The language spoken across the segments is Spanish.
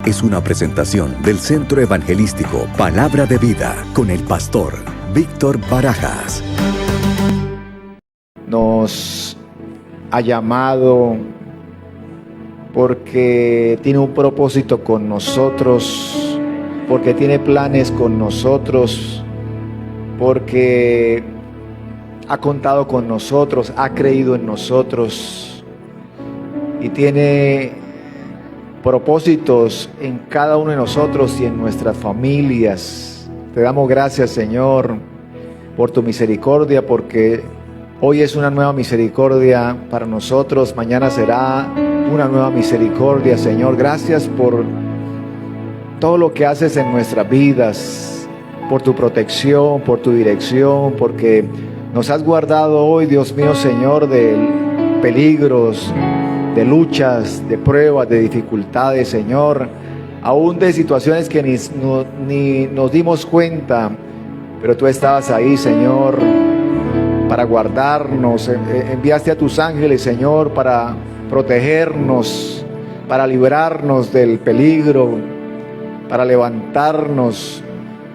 es una presentación del Centro Evangelístico Palabra de Vida con el pastor Víctor Barajas. Nos ha llamado porque tiene un propósito con nosotros, porque tiene planes con nosotros, porque ha contado con nosotros, ha creído en nosotros y tiene propósitos en cada uno de nosotros y en nuestras familias. Te damos gracias, Señor, por tu misericordia, porque hoy es una nueva misericordia para nosotros, mañana será una nueva misericordia, Señor. Gracias por todo lo que haces en nuestras vidas, por tu protección, por tu dirección, porque nos has guardado hoy, Dios mío, Señor, de peligros, de luchas, de pruebas, de dificultades, Señor, aún de situaciones que ni nos dimos cuenta, pero tú estabas ahí, Señor, para guardarnos. Enviaste a tus ángeles, Señor, para protegernos, para librarnos del peligro, para levantarnos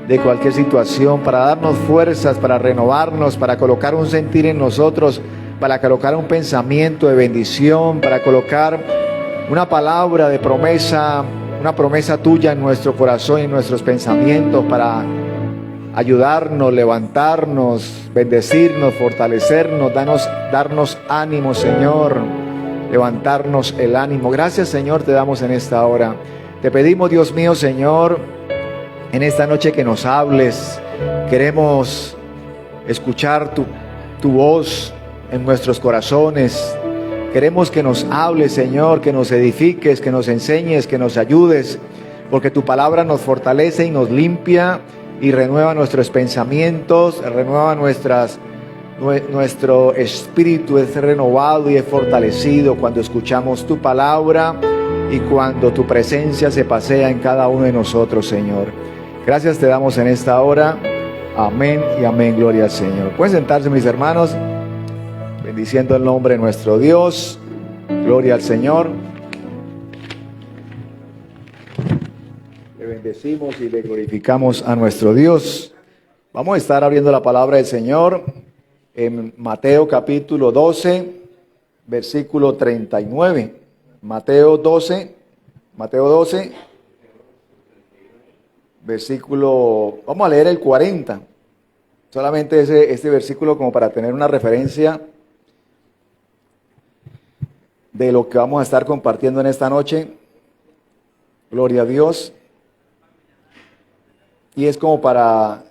de cualquier situación, para darnos fuerzas, para renovarnos, para colocar un sentir en nosotros, para colocar un pensamiento de bendición, para colocar una palabra de promesa, una promesa tuya en nuestro corazón y en nuestros pensamientos, para ayudarnos, levantarnos, bendecirnos, fortalecernos, darnos ánimo, Señor, levantarnos el ánimo. Gracias, Señor, te damos en esta hora. Te pedimos, Dios mío, Señor, en esta noche que nos hables. Queremos escuchar tu voz en nuestros corazones. Queremos que nos hables, Señor, que nos edifiques, que nos enseñes, que nos ayudes, porque tu palabra nos fortalece y nos limpia y renueva nuestros pensamientos, renueva nuestro espíritu es renovado y es fortalecido cuando escuchamos tu palabra y cuando tu presencia se pasea en cada uno de nosotros, Señor. Gracias te damos en esta hora. Amén y amén. Gloria al Señor. Pueden sentarse, mis hermanos, bendiciendo el nombre de nuestro Dios. Gloria al Señor. Le bendecimos y le glorificamos a nuestro Dios. Vamos a estar abriendo la palabra del Señor en Mateo capítulo 12, versículo 39. Mateo 12, versículo, vamos a leer el 40. Solamente este versículo como para tener una referencia de lo que vamos a estar compartiendo en esta noche. Gloria a Dios. Y es como para,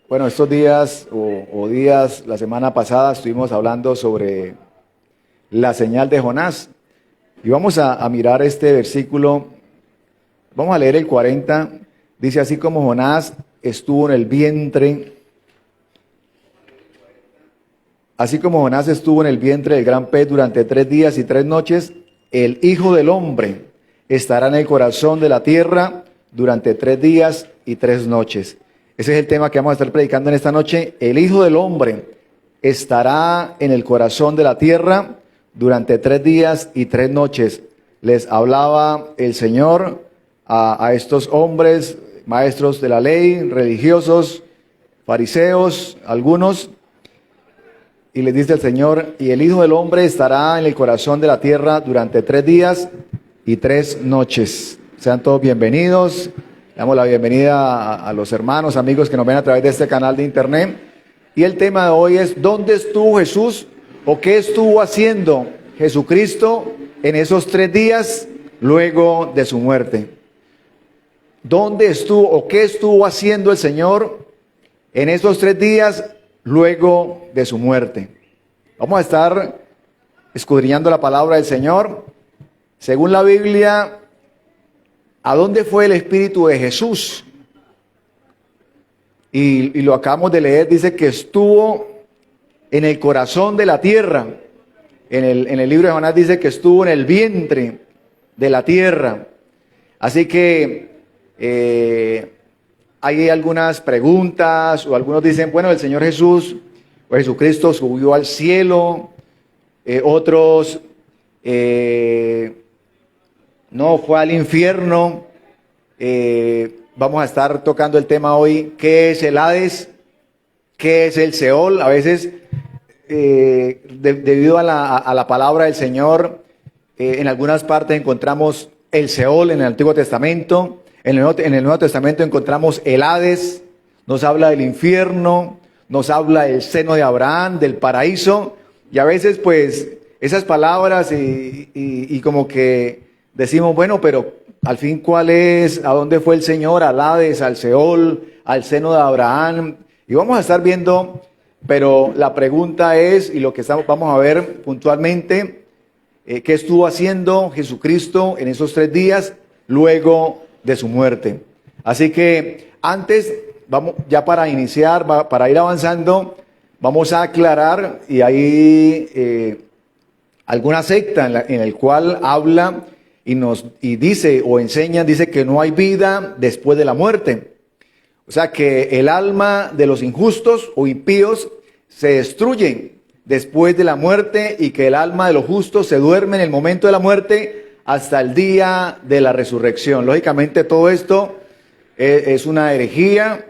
bueno, estos días o días, la semana pasada estuvimos hablando sobre la señal de Jonás. Y vamos a mirar este versículo. Vamos a leer el 40. Dice: así como Jonás estuvo en el vientre, así como Jonás estuvo en el vientre del gran pez durante 3 días y 3 noches, el Hijo del Hombre estará en el corazón de la tierra durante 3 días y 3 noches. Ese es el tema que vamos a estar predicando en esta noche. El Hijo del Hombre estará en el corazón de la tierra durante 3 días y 3 noches. Les hablaba el Señor a estos hombres, maestros de la ley, religiosos, fariseos, algunos, y les dice el Señor: y el Hijo del Hombre estará en el corazón de la tierra durante 3 días y 3 noches. Sean todos bienvenidos. Damos la bienvenida a los hermanos, amigos que nos ven a través de este canal de internet. Y el tema de hoy es: ¿dónde estuvo Jesús o qué estuvo haciendo Jesucristo en esos 3 días luego de su muerte? ¿Dónde estuvo o qué estuvo haciendo el Señor en esos 3 días luego de su muerte? Vamos a estar escudriñando la palabra del Señor. Según la Biblia, ¿a dónde fue el Espíritu de Jesús? Y lo acabamos de leer, dice que estuvo en el corazón de la tierra. En el libro de Jonás dice que estuvo en el vientre de la tierra. Así que hay algunas preguntas, o algunos dicen, bueno, el Señor Jesús o Jesucristo subió al cielo. Otros no fue al infierno. Vamos a estar tocando el tema hoy, ¿qué es el Hades? ¿Qué es el Seol? A veces, debido a la palabra del Señor, en algunas partes encontramos el Seol en el Antiguo Testamento, en el Nuevo Testamento encontramos el Hades, nos habla del infierno, nos habla del seno de Abraham, del paraíso, y a veces pues esas palabras y como que decimos, bueno, pero al fin, ¿cuál es? ¿A dónde fue el Señor? Al Hades, al Seol, al seno de Abraham. Y vamos a estar viendo, pero la pregunta es, y lo que vamos a ver puntualmente, ¿qué estuvo haciendo Jesucristo en esos 3 días luego de su muerte? Así que antes, vamos ya para iniciar, para ir avanzando, vamos a aclarar, y hay alguna secta en el cual habla y dice o enseña, dice que no hay vida después de la muerte. O sea que el alma de los injustos o impíos se destruye después de la muerte y que el alma de los justos se duerme en el momento de la muerte hasta el día de la resurrección. Lógicamente todo esto es una herejía.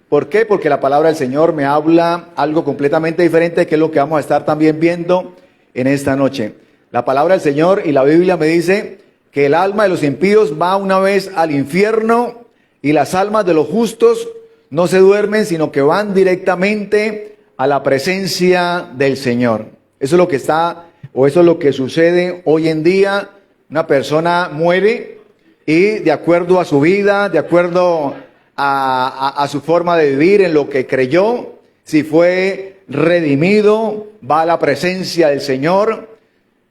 ¿Por qué? Porque la palabra del Señor me habla algo completamente diferente, que es lo que vamos a estar también viendo en esta noche. La palabra del Señor y la Biblia me dice que el alma de los impíos va una vez al infierno y las almas de los justos no se duermen, sino que van directamente a la presencia del Señor. Eso es lo que eso es lo que sucede hoy en día. Una persona muere y de acuerdo a su vida, de acuerdo a su forma de vivir, en lo que creyó, si fue redimido, va a la presencia del Señor.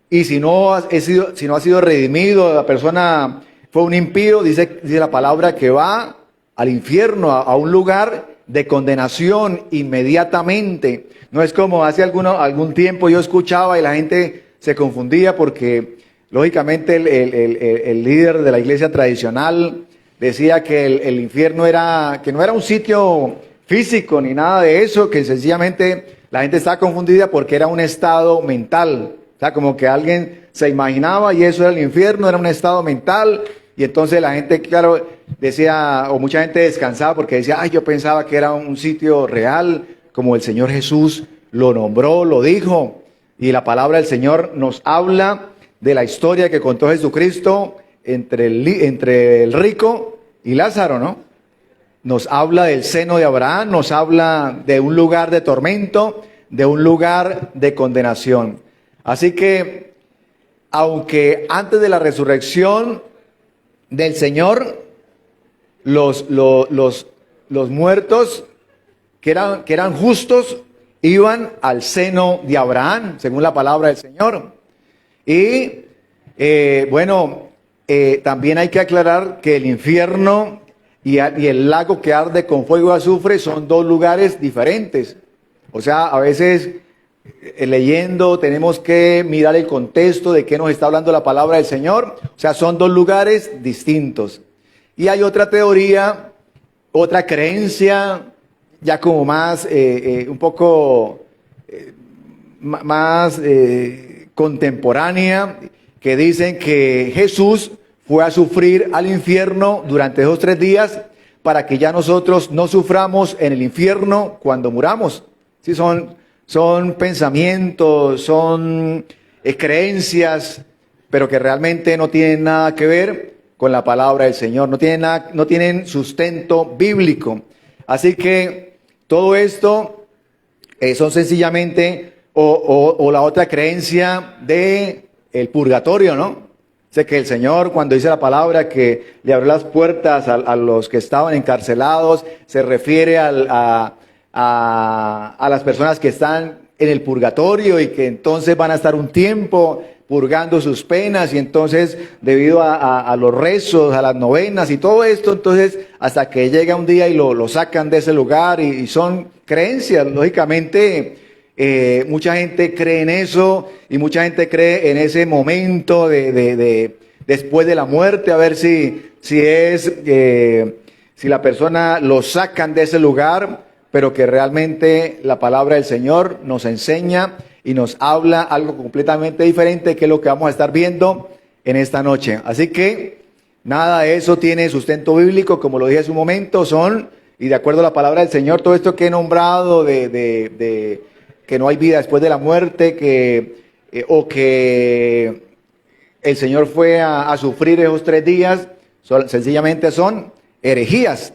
Y si no ha sido redimido, la persona fue un impío, dice la palabra que va al infierno, a un lugar de condenación inmediatamente. No es como hace algún tiempo yo escuchaba y la gente se confundía porque lógicamente el líder de la iglesia tradicional decía que el infierno que no era un sitio físico ni nada de eso, que sencillamente la gente estaba confundida porque era un estado mental. O sea, como que alguien se imaginaba y eso era el infierno, era un estado mental. Y entonces la gente, claro, decía, o mucha gente descansaba porque decía, ay, yo pensaba que era un sitio real, como el Señor Jesús lo nombró, lo dijo. Y la palabra del Señor nos habla de la historia que contó Jesucristo entre el rico y Lázaro, ¿no? Nos habla del seno de Abraham, nos habla de un lugar de tormento, de un lugar de condenación. Así que, aunque antes de la resurrección del Señor, los muertos que eran justos iban al seno de Abraham, según la palabra del Señor. Y también hay que aclarar que el infierno y el lago que arde con fuego y azufre son 2 lugares diferentes. O sea, a veces leyendo tenemos que mirar el contexto de qué nos está hablando la palabra del Señor. O sea, son 2 lugares distintos. Y hay otra teoría, otra creencia, ya como más, un poco más contemporánea, que dicen que Jesús fue a sufrir al infierno durante esos 3 días para que ya nosotros no suframos en el infierno cuando muramos. Sí, son pensamientos, son creencias, pero que realmente no tienen nada que ver con la palabra del Señor, no tienen sustento bíblico. Así que todo esto son sencillamente o la otra creencia de el purgatorio, ¿no? Sé que el Señor, cuando dice la palabra que le abrió las puertas a los que estaban encarcelados, se refiere a las personas que están en el purgatorio y que entonces van a estar un tiempo purgando sus penas, y entonces debido a los rezos, a las novenas y todo esto, entonces hasta que llega un día y lo sacan de ese lugar, y son creencias. Lógicamente mucha gente cree en eso, y mucha gente cree en ese momento de después de la muerte, a ver si la persona lo sacan de ese lugar, pero que realmente la palabra del Señor nos enseña y nos habla algo completamente diferente, que es lo que vamos a estar viendo en esta noche. Así que nada de eso tiene sustento bíblico, como lo dije hace un momento, y de acuerdo a la palabra del Señor, todo esto que he nombrado de que no hay vida después de la muerte, o que el Señor fue a sufrir esos 3 días, sencillamente son herejías.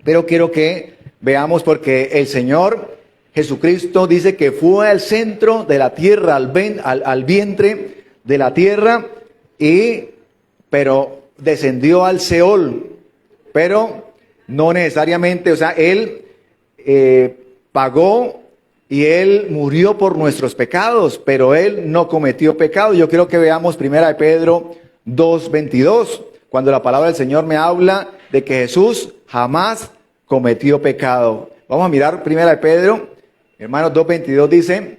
Pero quiero que veamos, porque el Señor Jesucristo dice que fue al centro de la tierra, al vientre de la tierra, pero descendió al Seol, pero no necesariamente, o sea, Él pagó y Él murió por nuestros pecados, pero Él no cometió pecado. Yo quiero que veamos 1 Pedro 2:22, cuando la palabra del Señor me habla de que Jesús jamás cometió pecado. Vamos a mirar 1 Pedro, hermanos, 2:22 dice,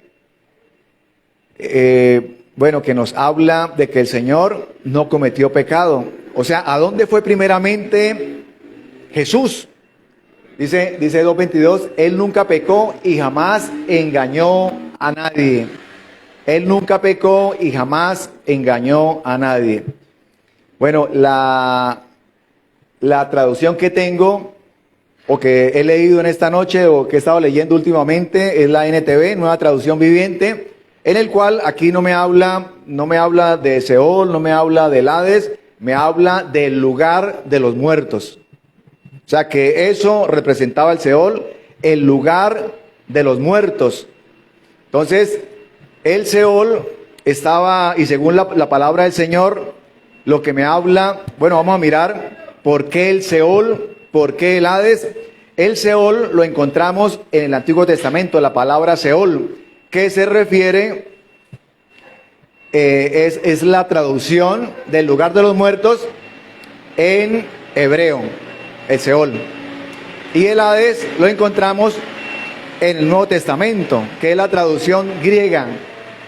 que nos habla de que el Señor no cometió pecado. O sea, ¿a dónde fue primeramente Jesús? Dice 2:22, Él nunca pecó y jamás engañó a nadie. Él nunca pecó y jamás engañó a nadie. Bueno, la traducción que tengo, o que he leído en esta noche, o que he estado leyendo últimamente, es la NTV, Nueva Traducción Viviente, en el cual aquí no me habla de Seol, no me habla del Hades, me habla del lugar de los muertos. O sea que eso representaba el Seol, el lugar de los muertos. Entonces, el Seol estaba, y según la palabra del Señor, lo que me habla, bueno, vamos a mirar por qué el Seol, por qué el Hades. El Seol lo encontramos en el Antiguo Testamento, la palabra Seol, que se refiere, es la traducción del lugar de los muertos en hebreo, el Seol. Y el Hades lo encontramos en el Nuevo Testamento, que es la traducción griega.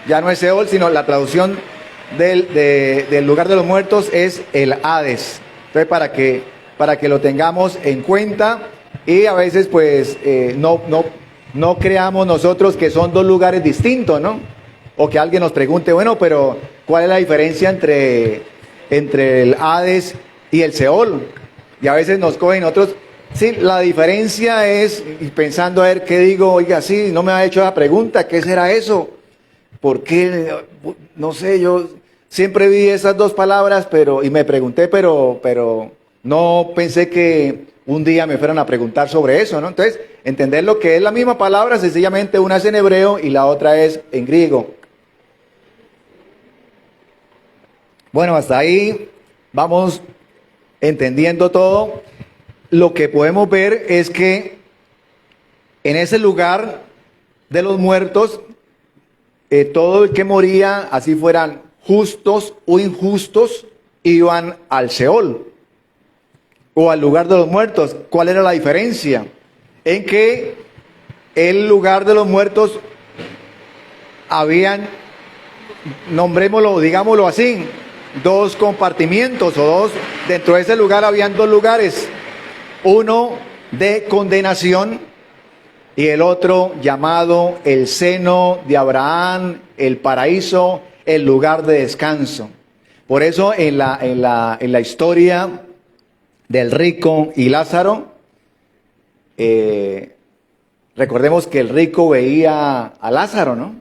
Ya no es Seol, sino la traducción del lugar de los muertos es el Hades. Entonces, para que lo tengamos en cuenta, y a veces pues no creamos nosotros que son 2 lugares distintos, ¿no? O que alguien nos pregunte, bueno, pero ¿cuál es la diferencia entre el Hades y el Seol? Y a veces nos cogen otros. Sí, la diferencia es, y pensando a ver qué digo, oiga, sí, no me ha hecho la pregunta, ¿qué será eso? ¿Por qué? No sé, yo siempre vi esas 2 palabras, y me pregunté, pero no pensé que un día me fueran a preguntar sobre eso, ¿no? Entonces, entender lo que es la misma palabra, sencillamente una es en hebreo y la otra es en griego. Bueno, hasta ahí vamos entendiendo todo. Lo que podemos ver es que en ese lugar de los muertos, todo el que moría, así fueran justos o injustos, iban al Seol o al lugar de los muertos. ¿Cuál era la diferencia? En que el lugar de los muertos habían, nombrémoslo, digámoslo así, 2 compartimientos, dentro de ese lugar habían 2 lugares, uno de condenación y el otro llamado el seno de Abraham, el paraíso, el lugar de descanso. Por eso en la historia del rico y Lázaro, recordemos que el rico veía a Lázaro, ¿no?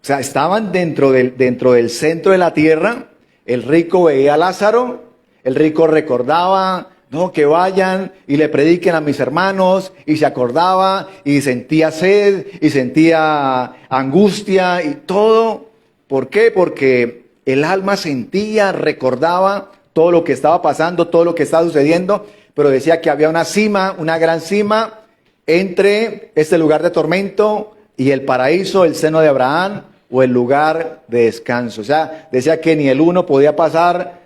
O sea, estaban dentro del centro de la tierra. El rico veía a Lázaro, el rico recordaba, no, que vayan y le prediquen a mis hermanos, y se acordaba y sentía sed y sentía angustia y todo. ¿Por qué? Porque el alma sentía, recordaba todo lo que estaba pasando, todo lo que estaba sucediendo, pero decía que había una cima, una gran cima entre este lugar de tormento y el paraíso, el seno de Abraham, o el lugar de descanso. O sea, decía que ni el uno podía pasar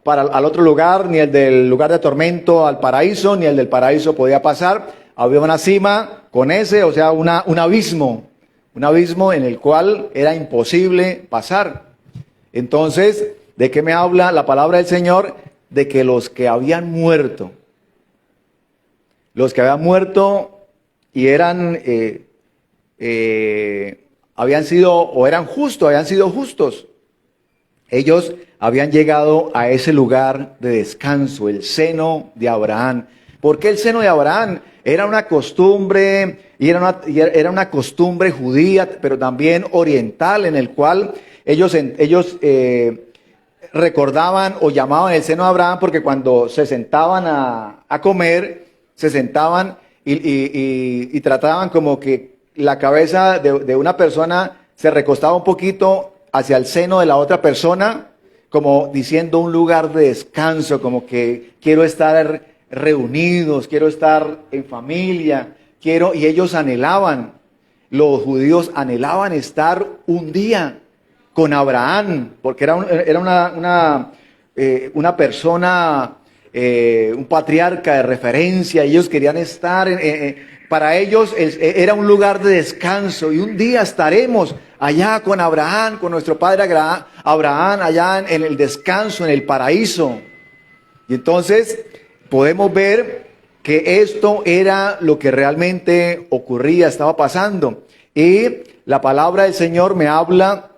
al otro lugar, ni el del lugar de tormento al paraíso, ni el del paraíso podía pasar. Había una cima con ese, o sea, un abismo en el cual era imposible pasar. Entonces, ¿de qué me habla la palabra del Señor? De que los que habían muerto y eran habían sido justos, Ellos habían llegado a ese lugar de descanso, el seno de Abraham. ¿Por qué el seno de Abraham? Era una costumbre, era una costumbre judía, pero también oriental, en el cual ellos recordaban o llamaban el seno de Abraham, porque cuando se sentaban a comer, se sentaban y trataban como que la cabeza de una persona se recostaba un poquito hacia el seno de la otra persona, como diciendo un lugar de descanso, como que quiero estar reunidos, quiero estar en familia, y ellos anhelaban, los judíos anhelaban estar un día con Abraham, porque era una persona, un patriarca de referencia. Ellos querían estar, para ellos era un lugar de descanso, y un día estaremos allá con Abraham, con nuestro padre Abraham, allá en el descanso, en el paraíso. Y entonces podemos ver que esto era lo que realmente ocurría, estaba pasando. Y la palabra del Señor me habla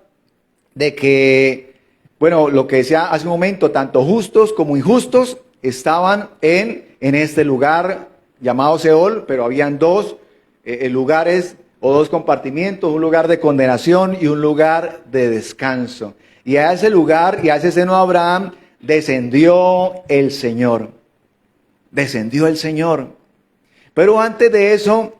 de que, bueno, lo que decía hace un momento, tanto justos como injustos estaban en este lugar llamado Seol, pero habían dos lugares o dos compartimientos, un lugar de condenación y un lugar de descanso. Y a ese lugar y a ese seno de Abraham descendió el Señor. Descendió el Señor. Pero antes de eso,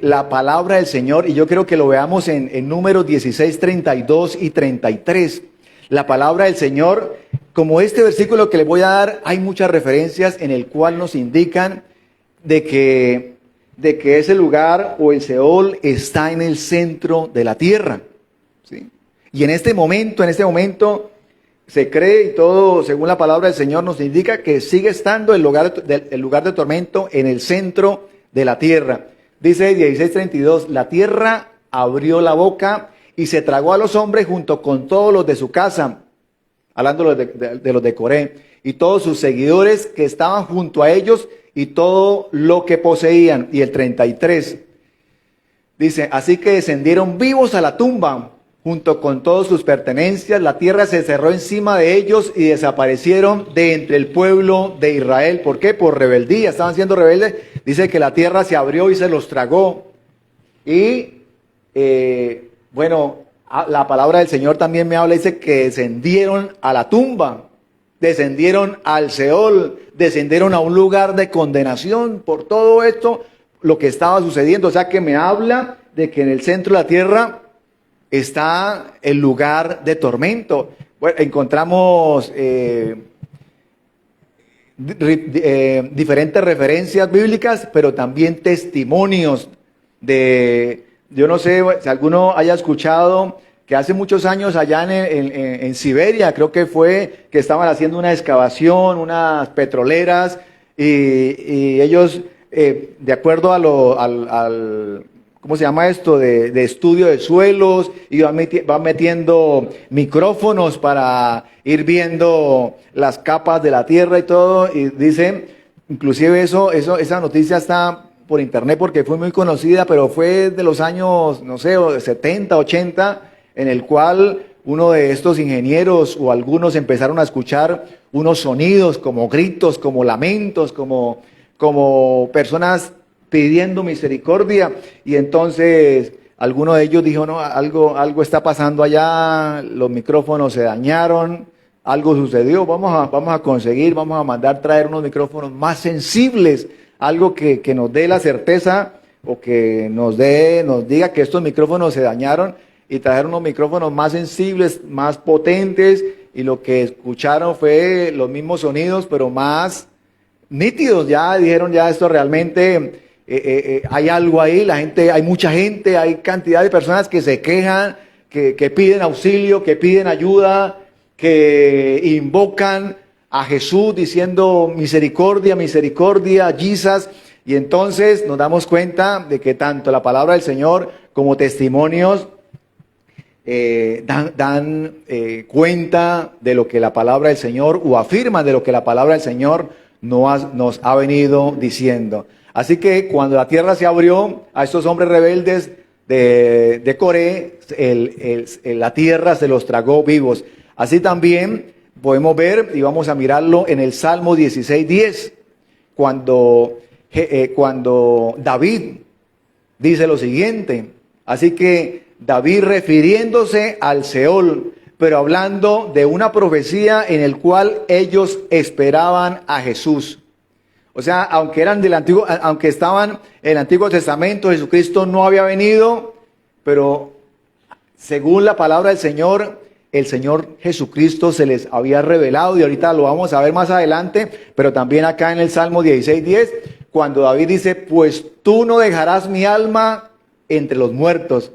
la palabra del Señor, y yo creo que lo veamos en Números 16, 32 y 33. La palabra del Señor, como este versículo que les voy a dar, hay muchas referencias en el cual nos indican de que ese lugar o el Seol está en el centro de la tierra, ¿sí? Y en este momento se cree, y todo según la palabra del Señor nos indica, que sigue estando el lugar de tormento en el centro de la tierra. Dice 16:32, la tierra abrió la boca y se tragó a los hombres junto con todos los de su casa, hablando de los de Coré, y todos sus seguidores que estaban junto a ellos y todo lo que poseían. Y el 33 dice, así que descendieron vivos a la tumba junto con todas sus pertenencias, la tierra se cerró encima de ellos y desaparecieron de entre el pueblo de Israel. ¿Por qué? Por rebeldía, estaban siendo rebeldes. Dice que la tierra se abrió y se los tragó. Y bueno, la palabra del Señor también me habla, dice que descendieron a la tumba, descendieron al Seol, descendieron a un lugar de condenación por todo esto, lo que estaba sucediendo. O sea que me habla de que en el centro de la tierra está el lugar de tormento. Bueno, encontramos diferentes referencias bíblicas, pero también testimonios de, yo no sé si alguno haya escuchado que hace muchos años allá en Siberia, creo que fue, que estaban haciendo una excavación, unas petroleras, y ellos, de acuerdo al ¿cómo se llama esto? De estudio de suelos, y van metiendo micrófonos para ir viendo las capas de la tierra y todo, y dicen, inclusive esa noticia está por internet porque fue muy conocida, pero fue de los años, no sé, 70, 80, en el cual uno de estos ingenieros o algunos empezaron a escuchar unos sonidos como gritos, como lamentos, como personas pidiendo misericordia, y entonces alguno de ellos dijo, no, algo está pasando allá, los micrófonos se dañaron, algo sucedió, vamos a mandar traer unos micrófonos más sensibles, algo que nos dé la certeza, o que nos diga que estos micrófonos se dañaron, y traer unos micrófonos más sensibles, más potentes, y lo que escucharon fue los mismos sonidos, pero más nítidos. Ya dijeron, ya esto realmente hay algo ahí, hay mucha gente, hay cantidad de personas que se quejan, que piden auxilio, que piden ayuda, que invocan a Jesús diciendo misericordia, misericordia, Jesus. Y entonces nos damos cuenta de que tanto la palabra del Señor como testimonios dan cuenta de lo que la palabra del Señor, o afirman de lo que la palabra del Señor nos ha venido diciendo. Así que cuando la tierra se abrió a estos hombres rebeldes de Coré, la tierra se los tragó vivos. Así también podemos ver, y vamos a mirarlo en el Salmo 16:10, cuando David dice lo siguiente. Así que David, refiriéndose al Seol, pero hablando de una profecía en el cual ellos esperaban a Jesús. O sea, aunque estaban en el Antiguo Testamento, Jesucristo no había venido, pero según la palabra del Señor, el Señor Jesucristo se les había revelado, y ahorita lo vamos a ver más adelante, pero también acá en el Salmo 16:10, cuando David dice, pues tú no dejarás mi alma entre los muertos.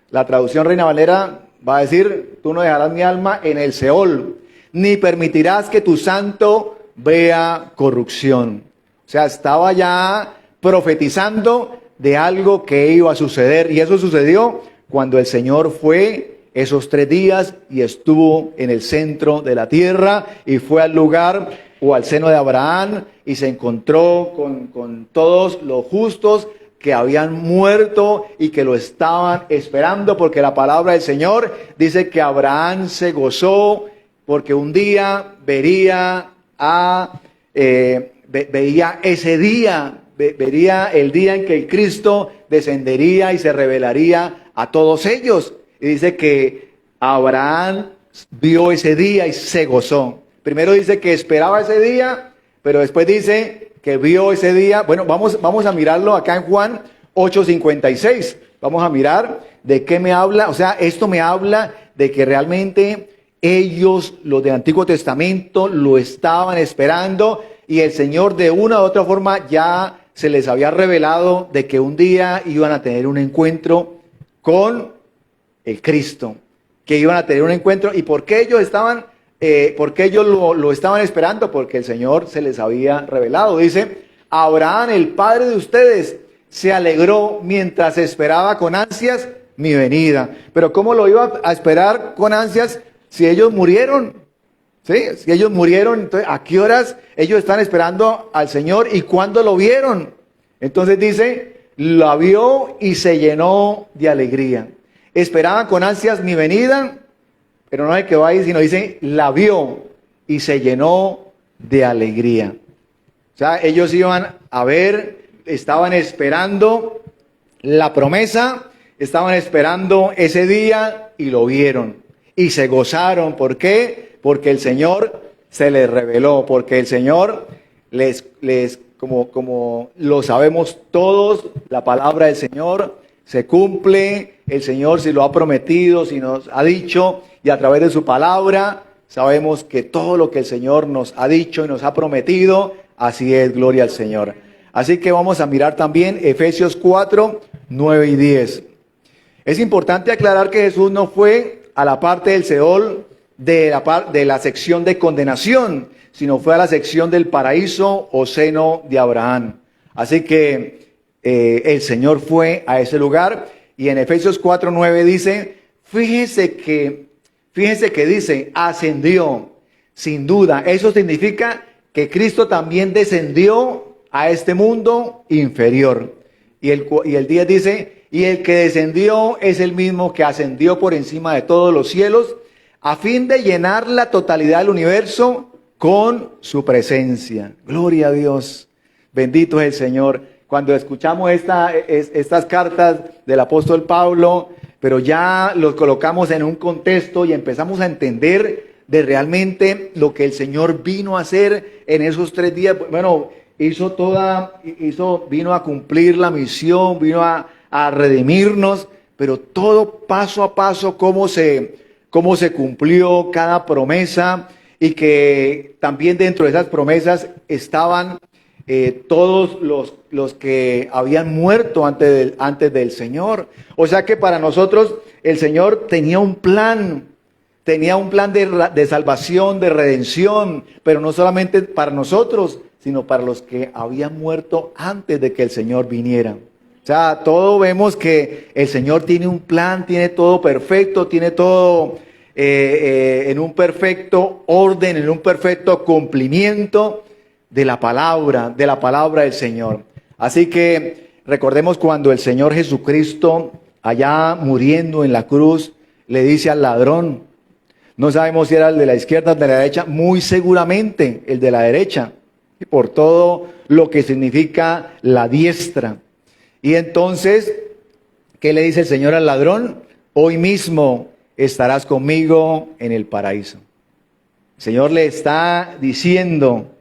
La traducción Reina Valera va a decir, tú no dejarás mi alma en el Seol, ni permitirás que tu santo vea corrupción. O sea, estaba ya profetizando de algo que iba a suceder, y eso sucedió cuando el Señor fue esos 3 días y estuvo en el centro de la tierra y fue al lugar o al seno de Abraham y se encontró con todos los justos que habían muerto y que lo estaban esperando, porque la palabra del Señor dice que Abraham se gozó porque un día vería ese día, vería el día en que el Cristo descendería y se revelaría a todos ellos. Y dice que Abraham vio ese día y se gozó. Primero dice que esperaba ese día, pero después dice que vio ese día. Bueno, vamos a mirarlo acá en Juan 8:56. Vamos a mirar de qué me habla. O sea, esto me habla de que realmente ellos, los del Antiguo Testamento, lo estaban esperando, y el Señor de una u otra forma ya se les había revelado de que un día iban a tener un encuentro con el Cristo, que iban a tener un encuentro. ¿Y por qué ellos estaban, lo estaban esperando? Porque el Señor se les había revelado. Dice, Abraham, el padre de ustedes, se alegró mientras esperaba con ansias mi venida. Pero ¿cómo lo iba a esperar con ansias si ellos murieron? ¿Sí? Si ellos murieron, entonces, ¿a qué horas ellos están esperando al Señor y cuándo lo vieron? Entonces dice, la vio y se llenó de alegría. Esperaban con ansias mi venida, pero no es que va ahí, sino dice, la vio y se llenó de alegría. O sea, ellos iban a ver, estaban esperando la promesa, estaban esperando ese día y lo vieron. Y se gozaron. ¿Por qué? Porque el Señor se les reveló, porque el Señor como lo sabemos todos, la palabra del Señor se cumple. El Señor, si lo ha prometido, si nos ha dicho, y a través de su palabra sabemos que todo lo que el Señor nos ha dicho y nos ha prometido, así es, gloria al Señor. Así que vamos a mirar también Efesios 4, 9 y 10. Es importante aclarar que Jesús no fue a la parte del Seol de la sección de condenación, sino fue a la sección del paraíso o seno de Abraham. Así que el Señor fue a ese lugar, y en Efesios 4:9 dice, fíjense que dice, ascendió. Sin duda, eso significa que Cristo también descendió a este mundo inferior. Y el 10 dice, y el que descendió es el mismo que ascendió por encima de todos los cielos, a fin de llenar la totalidad del universo con su presencia. Gloria a Dios. Bendito es el Señor. Cuando escuchamos estas cartas del apóstol Pablo, pero ya los colocamos en un contexto y empezamos a entender de realmente lo que el Señor vino a hacer en esos 3 días. Bueno, vino a cumplir la misión, vino a redimirnos, pero todo paso a paso, cómo se cumplió cada promesa, y que también dentro de esas promesas estaban todos los que habían muerto antes del Señor. O sea que para nosotros el Señor tenía un plan de salvación, de redención, pero no solamente para nosotros, sino para los que habían muerto antes de que el Señor viniera. O sea, todo vemos que el Señor tiene un plan, tiene todo perfecto, tiene todo en un perfecto orden, en un perfecto cumplimiento de la palabra del Señor. Así que recordemos cuando el Señor Jesucristo, allá muriendo en la cruz, le dice al ladrón, No sabemos si era el de la izquierda o el de la derecha, muy seguramente el de la derecha, y por todo lo que significa la diestra. Y entonces, ¿qué le dice el Señor al ladrón? Hoy mismo estarás conmigo en el paraíso. El Señor le está diciendo,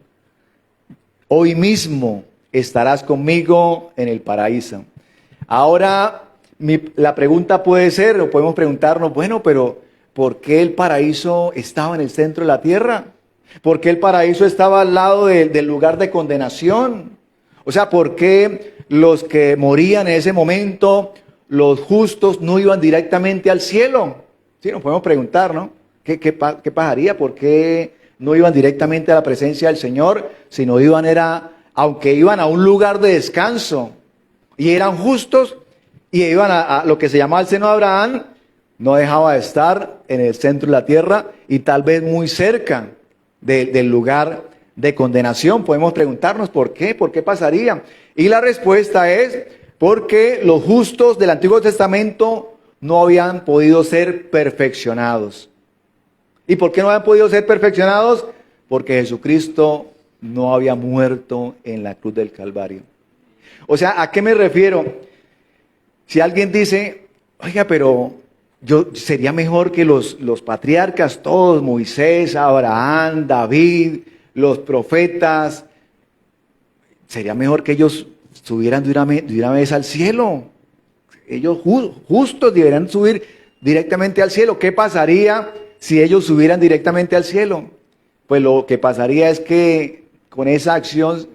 hoy mismo estarás conmigo en el paraíso. Ahora, la pregunta puede ser, o podemos preguntarnos, bueno, pero ¿por qué el paraíso estaba en el centro de la tierra? ¿Por qué el paraíso estaba al lado del lugar de condenación? O sea, ¿por qué los que morían en ese momento, los justos, no iban directamente al cielo? Sí, nos podemos preguntar, ¿no? ¿Qué pasaría? ¿Por qué no iban directamente a la presencia del Señor? Sino aunque iban a un lugar de descanso y eran justos y iban a lo que se llamaba el seno de Abraham, no dejaba de estar en el centro de la tierra y tal vez muy cerca del lugar de condenación. Podemos preguntarnos por qué pasaría. Y la respuesta es porque los justos del Antiguo Testamento no habían podido ser perfeccionados. ¿Y por qué no habían podido ser perfeccionados? Porque Jesucristo no había muerto en la cruz del Calvario. O sea, ¿a qué me refiero? Si alguien dice, oiga, pero sería mejor que los patriarcas todos, Moisés, Abraham, David, los profetas, sería mejor que ellos subieran de una vez al cielo. Ellos justos deberían subir directamente al cielo. ¿Qué pasaría si ellos subieran directamente al cielo? Pues lo que pasaría es que con esa acción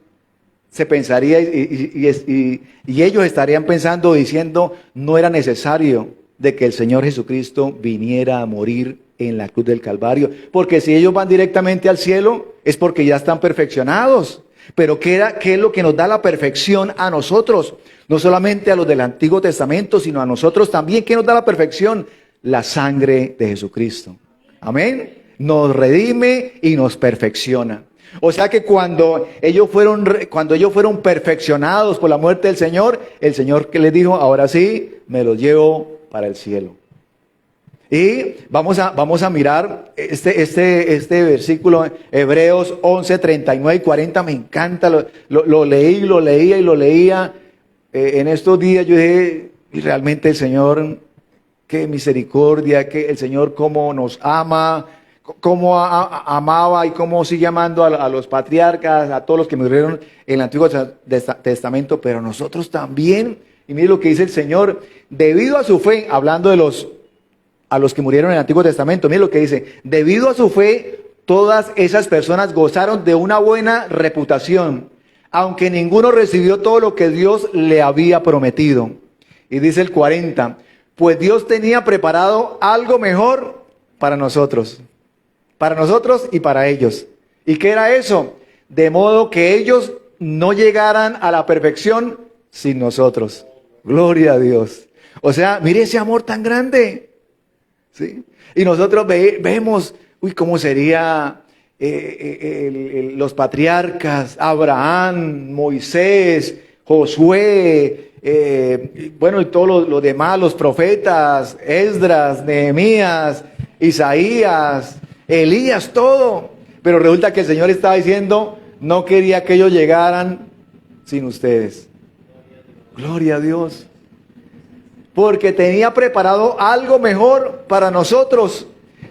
se pensaría y ellos estarían pensando, diciendo, no era necesario de que el Señor Jesucristo viniera a morir en la cruz del Calvario, porque si ellos van directamente al cielo es porque ya están perfeccionados. Pero ¿qué es lo que nos da la perfección a nosotros? No solamente a los del Antiguo Testamento, sino a nosotros también. ¿Qué nos da la perfección? La sangre de Jesucristo. Amén. Nos redime y nos perfecciona. O sea que cuando ellos fueron perfeccionados por la muerte del Señor, el Señor que les dijo, ahora sí, me los llevo para el cielo. Y vamos a mirar este versículo, Hebreos 11, 39 y 40, me encanta, lo leía. En estos días yo dije, y realmente el Señor, qué misericordia, que el Señor cómo nos ama, cómo amaba y cómo sigue amando a los patriarcas, a todos los que murieron en el Antiguo Testamento, pero nosotros también. Y mire lo que dice el Señor, debido a su fe, hablando a los que murieron en el Antiguo Testamento, mire lo que dice, debido a su fe, todas esas personas gozaron de una buena reputación, aunque ninguno recibió todo lo que Dios le había prometido. Y dice el 40, pues Dios tenía preparado algo mejor para nosotros y para ellos. ¿Y qué era eso? De modo que ellos no llegaran a la perfección sin nosotros. Gloria a Dios. O sea, mire ese amor tan grande. ¿Sí? Y nosotros vemos, cómo sería los patriarcas, Abraham, Moisés, Josué, y todos los demás, los profetas, Esdras, Nehemías, Isaías, Elías, todo. Pero resulta que el Señor estaba diciendo, no quería que ellos llegaran sin ustedes. Gloria a Dios. Porque tenía preparado algo mejor para nosotros,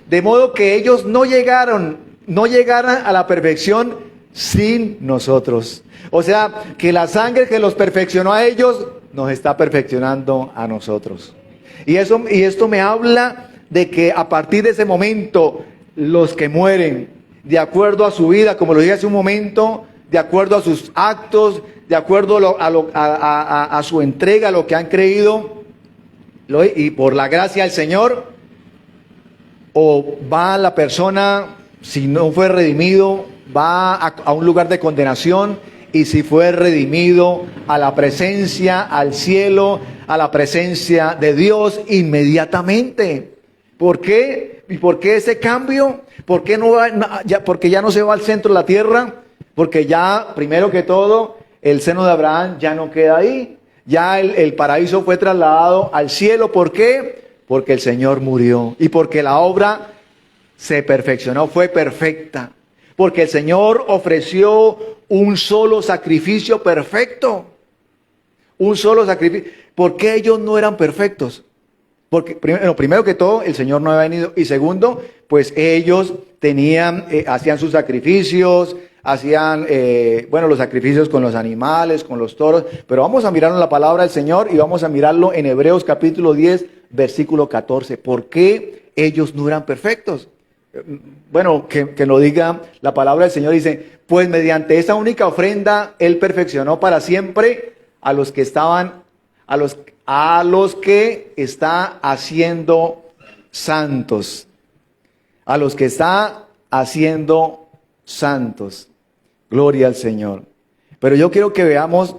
de modo que ellos no llegaran a la perfección sin nosotros. O sea, que la sangre que los perfeccionó a ellos, nos está perfeccionando a nosotros. Y esto me habla de que a partir de ese momento, los que mueren, de acuerdo a su vida, como lo dije hace un momento, de acuerdo a sus actos, de acuerdo a su entrega, a lo que han creído, y por la gracia del Señor, o va la persona, si no fue redimido, va a un lugar de condenación, y si fue redimido, a la presencia, al cielo, a la presencia de Dios inmediatamente. ¿Por qué? ¿Y por qué ese cambio? ¿Por qué porque ya no se va al centro de la tierra? Porque ya, primero que todo, el seno de Abraham ya no queda ahí. Ya el paraíso fue trasladado al cielo. ¿Por qué? Porque el Señor murió. Y porque la obra se perfeccionó, fue perfecta. Porque el Señor ofreció un solo sacrificio perfecto. Un solo sacrificio. ¿Por qué ellos no eran perfectos? Porque primero que todo, el Señor no había venido. Y segundo, pues ellos hacían sus sacrificios, hacían, los sacrificios con los animales, con los toros. Pero vamos a mirar la palabra del Señor y vamos a mirarlo en Hebreos capítulo 10, versículo 14. ¿Por qué ellos no eran perfectos? Bueno, que lo diga la palabra del Señor. Dice, pues mediante esa única ofrenda, Él perfeccionó para siempre a los que está haciendo santos. A los que está haciendo santos. Gloria al Señor. Pero yo quiero que veamos,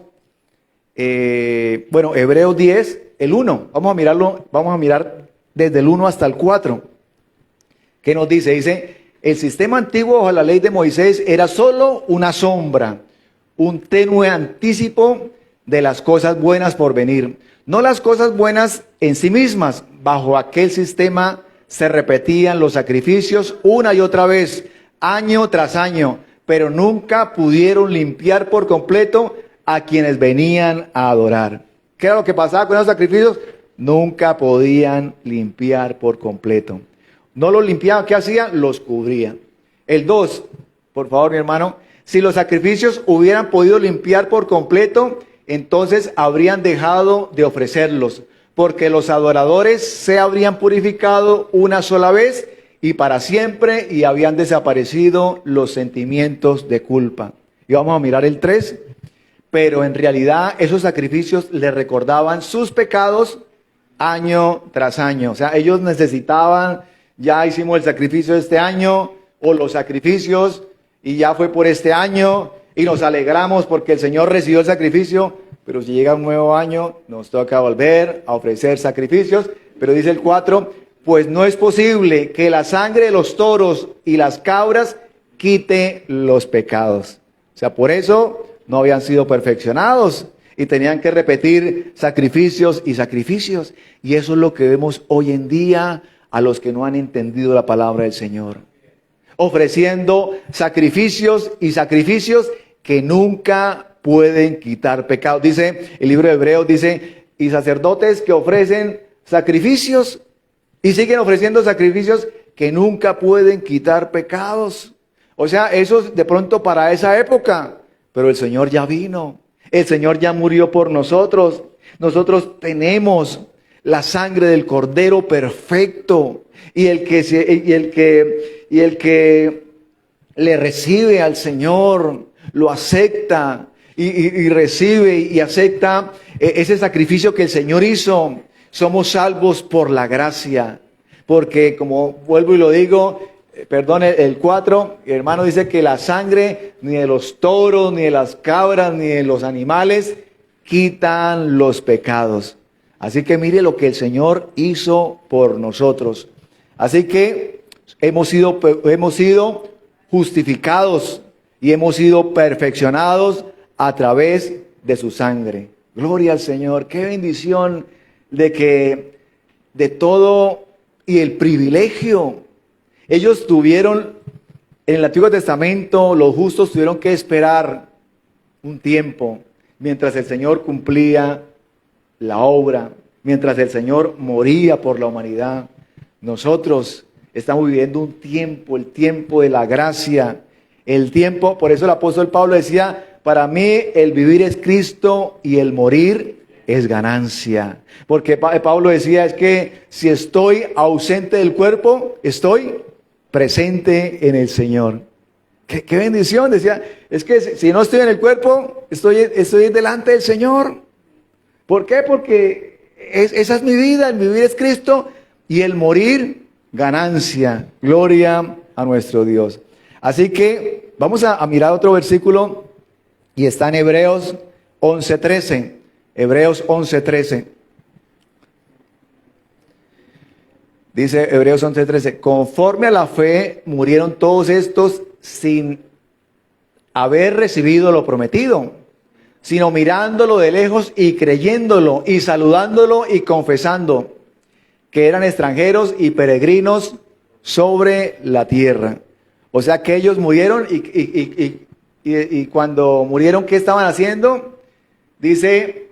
Hebreos 10, el 1. Vamos a mirar desde el 1 hasta el 4. ¿Qué nos dice? Dice, el sistema antiguo bajo la ley de Moisés era solo una sombra, un tenue anticipo de las cosas buenas por venir. No las cosas buenas en sí mismas. Bajo aquel sistema se repetían los sacrificios una y otra vez, año tras año, pero nunca pudieron limpiar por completo a quienes venían a adorar. ¿Qué era lo que pasaba con esos sacrificios? Nunca podían limpiar por completo. No los limpiaban, ¿qué hacían? Los cubrían. El 2, por favor, mi hermano. Si los sacrificios hubieran podido limpiar por completo, entonces habrían dejado de ofrecerlos, porque los adoradores se habrían purificado una sola vez y para siempre, y habían desaparecido los sentimientos de culpa. Y vamos a mirar el 3. Pero en realidad esos sacrificios le recordaban sus pecados año tras año. O sea, ellos necesitaban, ya hicimos el sacrificio de este año, o los sacrificios, y ya fue por este año, y nos alegramos porque el Señor recibió el sacrificio, pero si llega un nuevo año, nos toca volver a ofrecer sacrificios. Pero dice el 4, pues no es posible que la sangre de los toros y las cabras quite los pecados. O sea, por eso no habían sido perfeccionados y tenían que repetir sacrificios y sacrificios. Y eso es lo que vemos hoy en día a los que no han entendido la palabra del Señor. Ofreciendo sacrificios y sacrificios que nunca pueden quitar pecados. Dice el libro de Hebreos, dice, y sacerdotes que ofrecen sacrificios y siguen ofreciendo sacrificios que nunca pueden quitar pecados. O sea, eso es de pronto para esa época, pero el Señor ya vino. El Señor ya murió por nosotros. Nosotros tenemos la sangre del Cordero perfecto. Y el que le recibe al Señor, lo acepta y recibe y acepta ese sacrificio que el Señor hizo. Somos salvos por la gracia. Porque, como vuelvo y lo digo, perdón, el 4, el hermano dice que la sangre ni de los toros, ni de las cabras, ni de los animales quitan los pecados. Así que mire lo que el Señor hizo por nosotros. Así que hemos sido justificados y hemos sido perfeccionados a través de su sangre. Gloria al Señor. Qué bendición de todo y el privilegio. Ellos tuvieron, en el Antiguo Testamento, los justos tuvieron que esperar un tiempo mientras el Señor cumplía la obra, mientras el Señor moría por la humanidad. Nosotros estamos viviendo un tiempo, el tiempo de la gracia, el tiempo, por eso el apóstol Pablo decía, para mí el vivir es Cristo y el morir es ganancia. Porque Pablo decía, es que si estoy ausente del cuerpo, estoy presente en el Señor. Qué bendición, decía, es que si no estoy en el cuerpo, estoy delante del Señor. ¿Por qué? Porque esa es mi vida, el vivir es Cristo y el morir, ganancia. Gloria a nuestro Dios. Así que vamos a mirar otro versículo y está en Hebreos 11:13. Hebreos 11:13. Dice Hebreos 11:13, conforme a la fe murieron todos estos sin haber recibido lo prometido, sino mirándolo de lejos y creyéndolo y saludándolo y confesando que eran extranjeros y peregrinos sobre la tierra. O sea que ellos murieron y cuando murieron, ¿qué estaban haciendo? Dice,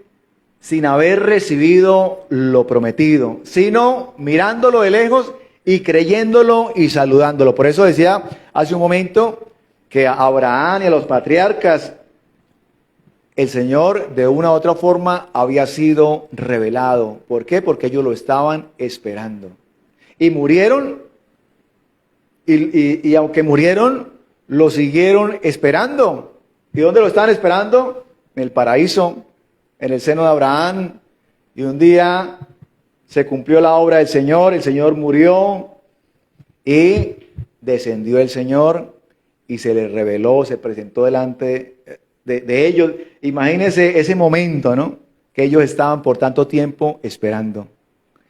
sin haber recibido lo prometido, sino mirándolo de lejos y creyéndolo y saludándolo. Por eso decía hace un momento que a Abraham y a los patriarcas el Señor de una u otra forma había sido revelado. ¿Por qué? Porque ellos lo estaban esperando. Y murieron, y aunque murieron, lo siguieron esperando. ¿Y dónde lo estaban esperando? En el paraíso, en el seno de Abraham. Y un día se cumplió la obra del Señor, el Señor murió y descendió el Señor y se les reveló, se presentó delante de ellos. Imagínense ese momento, ¿no? Que ellos estaban por tanto tiempo esperando.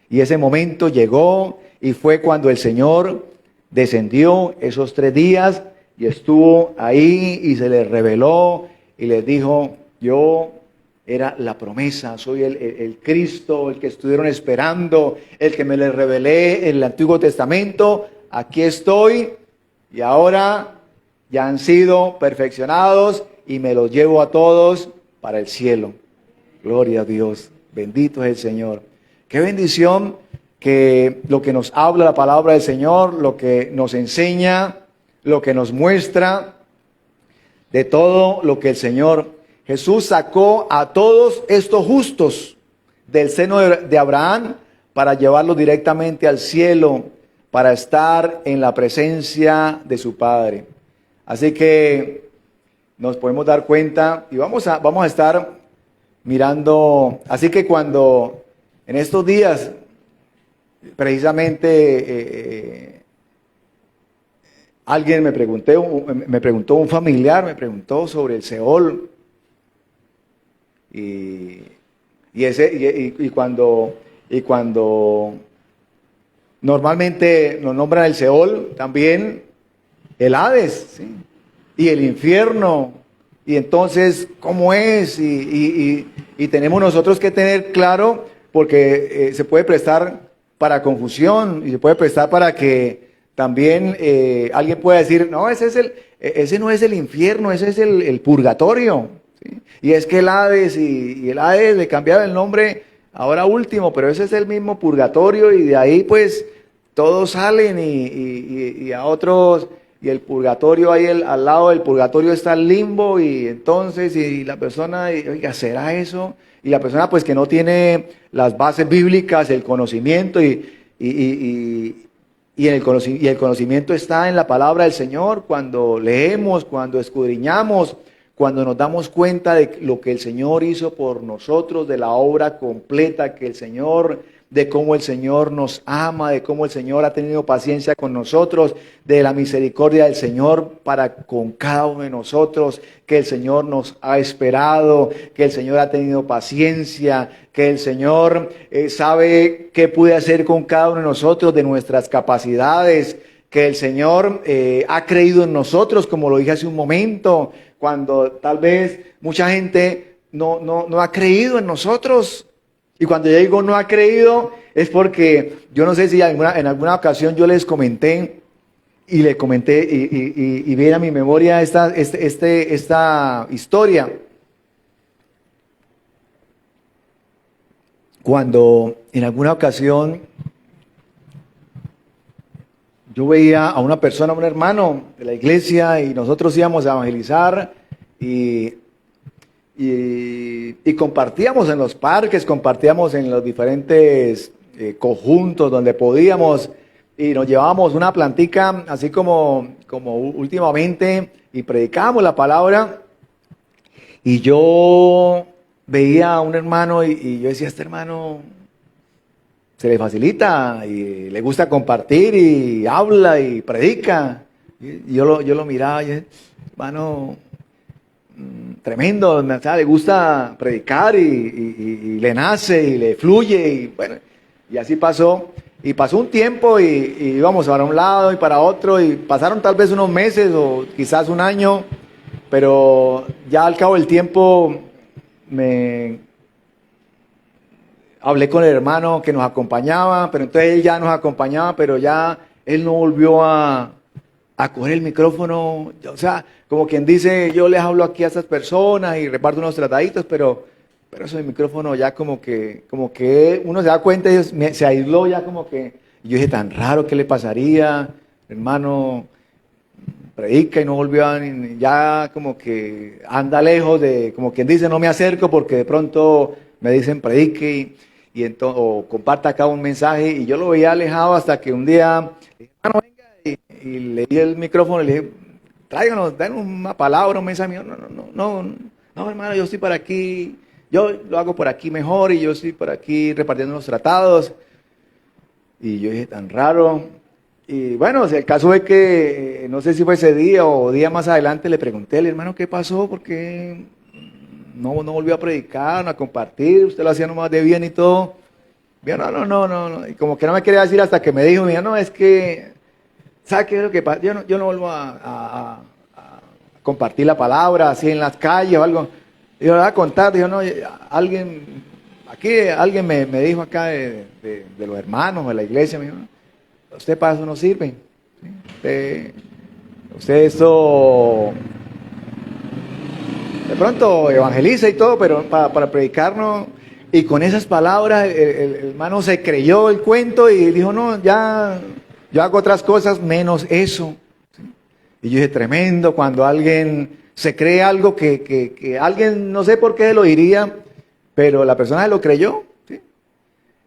Y ese momento llegó y fue cuando el Señor descendió esos 3 días y estuvo ahí y se les reveló y les dijo, yo era la promesa, soy el Cristo, el que estuvieron esperando, el que me les revelé en el Antiguo Testamento, aquí estoy y ahora ya han sido perfeccionados y me los llevo a todos para el cielo. Gloria a Dios, bendito es el Señor. Qué bendición que lo que nos habla la palabra del Señor, lo que nos enseña, lo que nos muestra de todo lo que el Señor Jesús sacó a todos estos justos del seno de Abraham para llevarlos directamente al cielo, para estar en la presencia de su Padre. Así que nos podemos dar cuenta y vamos a estar mirando. Así que cuando en estos días, precisamente, alguien me preguntó, un familiar me preguntó sobre el Seol. Y cuando normalmente nos nombran el Seol, también el Hades, ¿sí? Y el infierno. Y entonces, ¿cómo es? Y tenemos nosotros que tener claro, porque se puede prestar para confusión y se puede prestar para que también alguien pueda decir, no, ese no es el infierno, ese es el purgatorio. ¿Sí? Y es que el Hades, y el Hades le cambiaba el nombre ahora último, pero ese es el mismo purgatorio y de ahí pues todos salen y a otros, y el purgatorio ahí al lado del purgatorio está el limbo y entonces y la persona, oiga, ¿será eso? Y la persona pues que no tiene las bases bíblicas, el conocimiento y el conocimiento está en la palabra del Señor, cuando leemos, cuando escudriñamos, cuando nos damos cuenta de lo que el Señor hizo por nosotros, de la obra completa que el Señor, de cómo el Señor nos ama, de cómo el Señor ha tenido paciencia con nosotros, de la misericordia del Señor para con cada uno de nosotros, que el Señor nos ha esperado, que el Señor ha tenido paciencia, que el Señor sabe qué puede hacer con cada uno de nosotros, de nuestras capacidades, que el Señor ha creído en nosotros, como lo dije hace un momento, cuando tal vez mucha gente no ha creído en nosotros. Y cuando yo digo no ha creído, es porque yo no sé si en alguna ocasión yo les comenté y viene a mi memoria esta historia. Cuando en alguna ocasión yo veía a una persona, un hermano de la iglesia, y nosotros íbamos a evangelizar y compartíamos en los parques, compartíamos en los diferentes conjuntos donde podíamos, y nos llevábamos una plantica así como últimamente y predicábamos la palabra. Y yo veía a un hermano y yo decía, este hermano se le facilita y le gusta compartir y habla y predica. Y yo lo miraba y decía, hermano, tremendo, o sea, le gusta predicar y le nace y le fluye y bueno, y así pasó. Y pasó un tiempo y íbamos para un lado y para otro y pasaron tal vez unos meses o quizás un año, pero ya al cabo del tiempo hablé con el hermano que nos acompañaba, pero entonces él ya nos acompañaba, pero ya él no volvió a coger el micrófono. O sea, como quien dice, yo les hablo aquí a estas personas y reparto unos trataditos, pero eso del micrófono ya como que uno se da cuenta y se aisló ya como que. Y yo dije, tan raro, ¿qué le pasaría? Hermano, predica y no volvió ya como que anda lejos de, como quien dice, no me acerco porque de pronto me dicen predique y entonces, o comparta acá un mensaje, y yo lo veía alejado hasta que un día, hermano, venga, y le di el micrófono y le dije, tráiganos, den una palabra, un mensaje. No, hermano, yo estoy por aquí, yo lo hago por aquí mejor y yo estoy por aquí repartiendo los tratados. Y yo dije, tan raro. Y bueno, el caso es que, no sé si fue ese día o día más adelante, le pregunté al hermano qué pasó, porque no volvió a predicar, no a compartir, usted lo hacía nomás de bien y todo. Yo, no. Y como que no me quería decir hasta que me dijo, mira, no, es que, ¿sabe qué es lo que pasa? Yo no vuelvo a compartir la palabra así en las calles o algo. Y yo le voy a contar, dijo, no, alguien me dijo acá de los hermanos de la iglesia, me dijo, usted para eso no sirve. Usted eso de pronto evangeliza y todo, pero para predicar no. Y con esas palabras el hermano se creyó el cuento y dijo, no, ya yo hago otras cosas menos eso. Y yo dije, tremendo, cuando alguien se cree algo que alguien, no sé por qué lo diría, pero la persona se lo creyó. ¿Sí?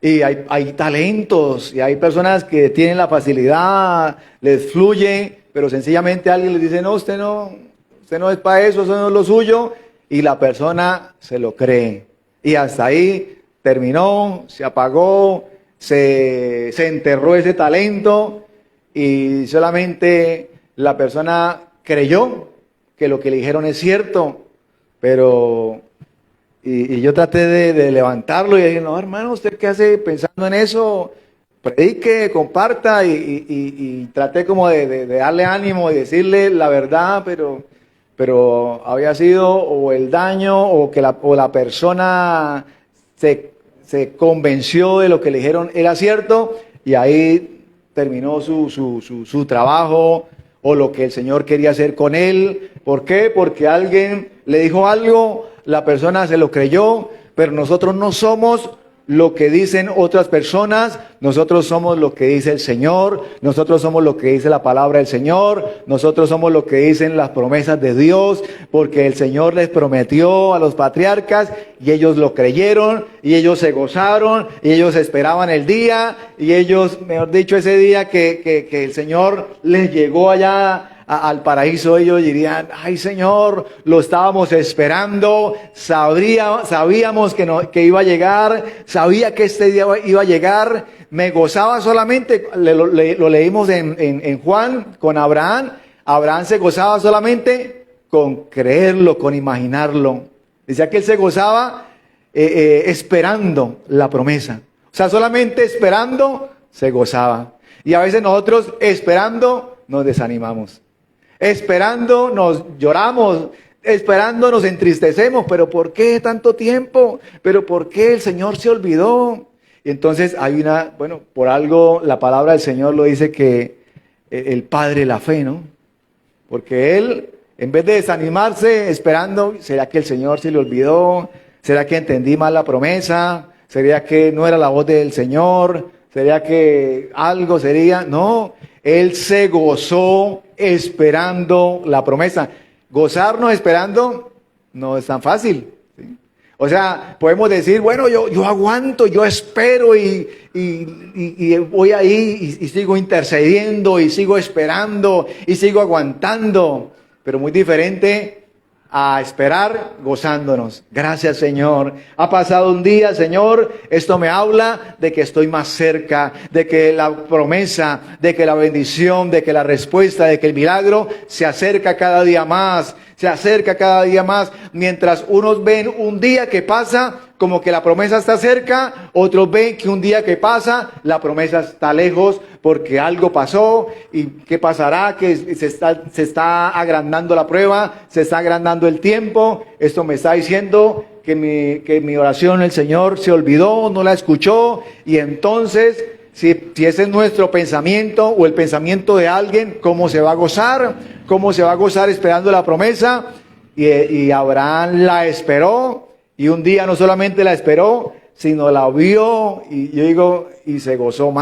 Y hay talentos, y hay personas que tienen la facilidad, les fluye, pero sencillamente alguien les dice, no usted no es para eso no es lo suyo, y la persona se lo cree. Y hasta ahí terminó, se apagó, se enterró ese talento, y solamente la persona creyó que lo que le dijeron es cierto, pero... Y yo traté de levantarlo y dije, no, hermano, ¿usted qué hace pensando en eso? Predique, comparta, y traté como de darle ánimo y decirle la verdad, pero había sido o el daño o que la persona se convenció de lo que le dijeron era cierto, y ahí terminó su trabajo o lo que el Señor quería hacer con él. ¿Por qué? Porque alguien le dijo algo, la persona se lo creyó, pero nosotros no somos lo que dicen otras personas, nosotros somos lo que dice el Señor, nosotros somos lo que dice la palabra del Señor, nosotros somos lo que dicen las promesas de Dios, porque el Señor les prometió a los patriarcas y ellos lo creyeron y ellos se gozaron y ellos esperaban el día, y ellos, mejor dicho, ese día que el Señor les llegó allá al paraíso, ellos dirían, ay Señor, lo estábamos esperando, sabíamos que iba a llegar, sabía que este día iba a llegar, me gozaba solamente, lo leímos en Juan con Abraham se gozaba solamente con creerlo, con imaginarlo. Decía que él se gozaba esperando la promesa, o sea, solamente esperando se gozaba. Y a veces nosotros esperando nos desanimamos. Esperando nos lloramos, esperando nos entristecemos, pero ¿por qué tanto tiempo? ¿Pero por qué el Señor se olvidó? Y entonces por algo la palabra del Señor lo dice, que el Padre de la fe, ¿no? Porque Él, en vez de desanimarse esperando, ¿será que el Señor se le olvidó? ¿Será que entendí mal la promesa? ¿Sería que no era la voz del Señor? ¿Sería que algo sería? No, Él se gozó esperando la promesa. Gozarnos esperando no es tan fácil, ¿sí? O sea, podemos decir, bueno, yo aguanto, yo espero y voy ahí y sigo intercediendo y sigo esperando y sigo aguantando, pero muy diferente a esperar gozándonos. Gracias, Señor. Ha pasado un día, Señor, esto me habla de que estoy más cerca, de que la promesa, de que la bendición, de que la respuesta, de que el milagro se acerca cada día más, mientras unos ven un día que pasa como que la promesa está cerca, otros ven que un día que pasa la promesa está lejos porque algo pasó. ¿Y qué pasará? Que se está agrandando la prueba, se está agrandando el tiempo. Esto me está diciendo que mi oración el Señor se olvidó, no la escuchó, y entonces si ese es nuestro pensamiento o el pensamiento de alguien, ¿cómo se va a gozar? ¿Cómo se va a gozar esperando la promesa? Y Abraham la esperó, y un día no solamente la esperó, sino la vio, y yo digo, y se gozó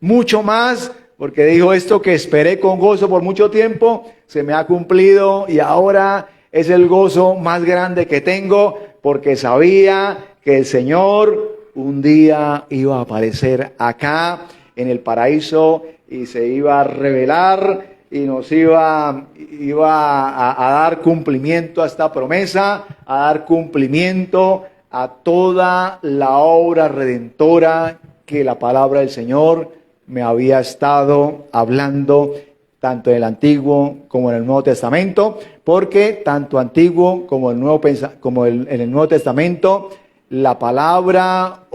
mucho más, porque dijo, esto que esperé con gozo por mucho tiempo, se me ha cumplido, y ahora es el gozo más grande que tengo, porque sabía que el Señor un día iba a aparecer acá en el paraíso y se iba a revelar y nos iba a dar cumplimiento a esta promesa, a dar cumplimiento a toda la obra redentora que la palabra del Señor me había estado hablando, tanto en el Antiguo como en el Nuevo Testamento, porque tanto Antiguo como el Nuevo, en el Nuevo Testamento, la palabra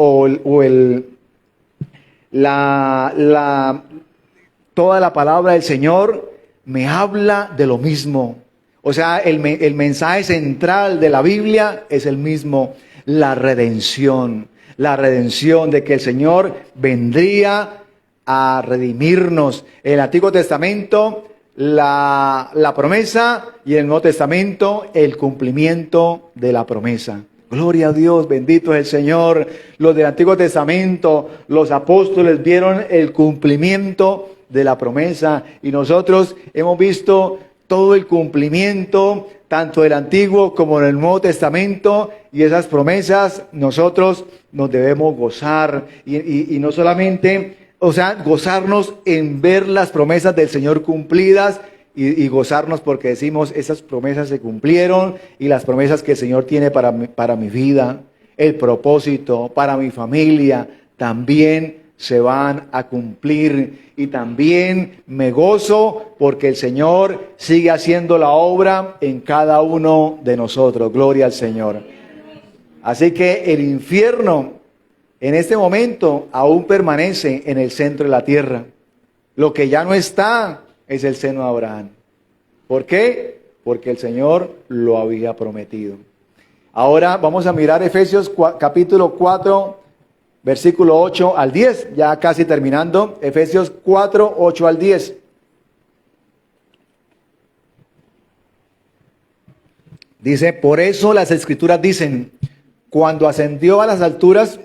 toda la palabra del Señor me habla de lo mismo. O sea, el mensaje central de la Biblia es el mismo, la redención de que el Señor vendría a redimirnos. En el Antiguo Testamento la promesa, y en el Nuevo Testamento el cumplimiento de la promesa. Gloria a Dios, bendito es el Señor. Los del Antiguo Testamento, los apóstoles vieron el cumplimiento de la promesa, y nosotros hemos visto todo el cumplimiento, tanto del Antiguo como del Nuevo Testamento, y esas promesas nosotros nos debemos gozar, y no solamente, o sea, gozarnos en ver las promesas del Señor cumplidas, y gozarnos porque decimos, esas promesas se cumplieron, y las promesas que el Señor tiene para mi vida, el propósito para mi familia, también se van a cumplir. Y también me gozo porque el Señor sigue haciendo la obra en cada uno de nosotros. Gloria al Señor. Así que el infierno en este momento aún permanece en el centro de la tierra. Lo que ya no está es el seno de Abraham. ¿Por qué? Porque el Señor lo había prometido. Ahora vamos a mirar Efesios capítulo 4, versículo 8 al 10, ya casi terminando. Efesios 4, 8 al 10. Dice, por eso las Escrituras dicen, cuando ascendió a las alturas,